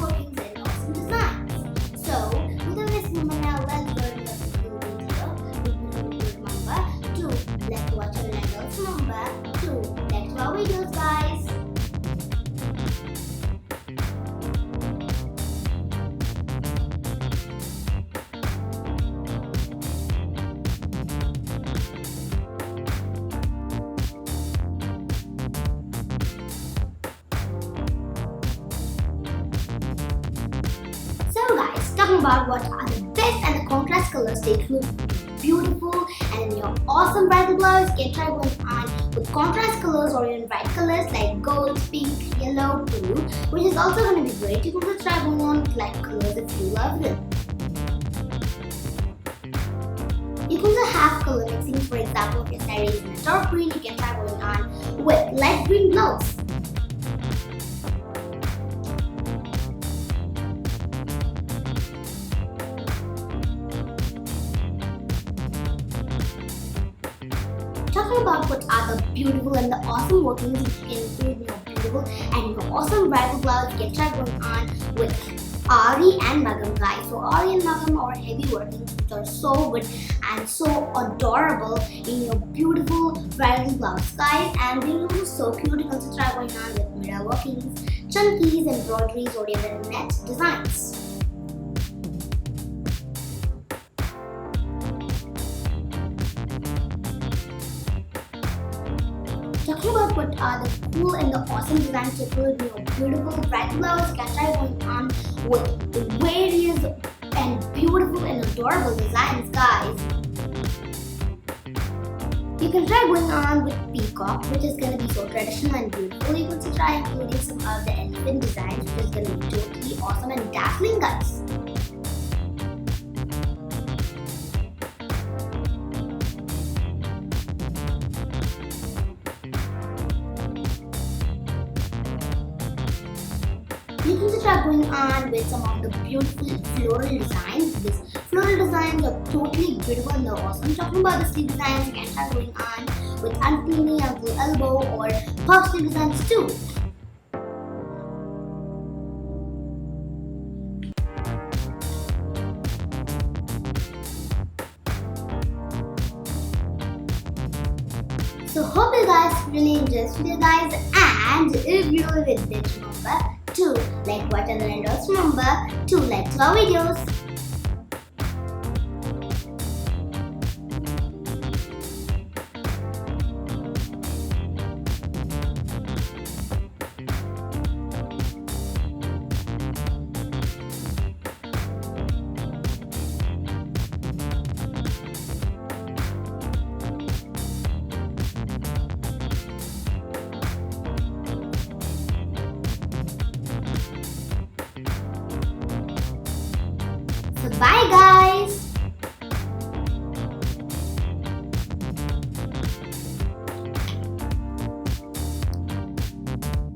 workings and awesome designs. So, without wasting more now, let's learn the video. Remember to like to watch our channels. Remember to like to our videos, guys. So guys, talking about what are the best and the contrast colors they look beautiful and in your awesome bridal blouse, you can try going on with contrast colors or in bright colors like gold, pink, yellow, blue, which is also going to be great. You can also try going on with light colors if you love them. You can also have color mixing. For example, if your saree is in a dark green, you can try going on with light green blouse. Talking about what are the beautiful and the awesome workings you can include in your beautiful and your awesome bridal blouse, you can try going on with Ari and Magam, guys. So Ari and Magam are heavy workings which are so good and so adorable in your beautiful bridal blouse, guys, and they look so cute. You can also try going on with mirror workings, chunkies, embroideries, or even net designs. Talking about what are the cool and the awesome designs to put in your beautiful bridal blouse, you can try going on with various and beautiful and adorable designs, guys. You can try going on with peacock, which is going to be so traditional and beautiful. You can also try including some of the elephant designs, which is going to be totally awesome and dazzling, guys. You can just try going on with some of the beautiful floral designs. These floral designs are totally beautiful and they're awesome. Talking about the sleeve designs, you can try going on with Auntie Uncle Elbow or puff sleeve designs too. So hope you guys really enjoyed this video, guys, and if you really did, remember to like what channel and also remember to like our videos. So bye guys.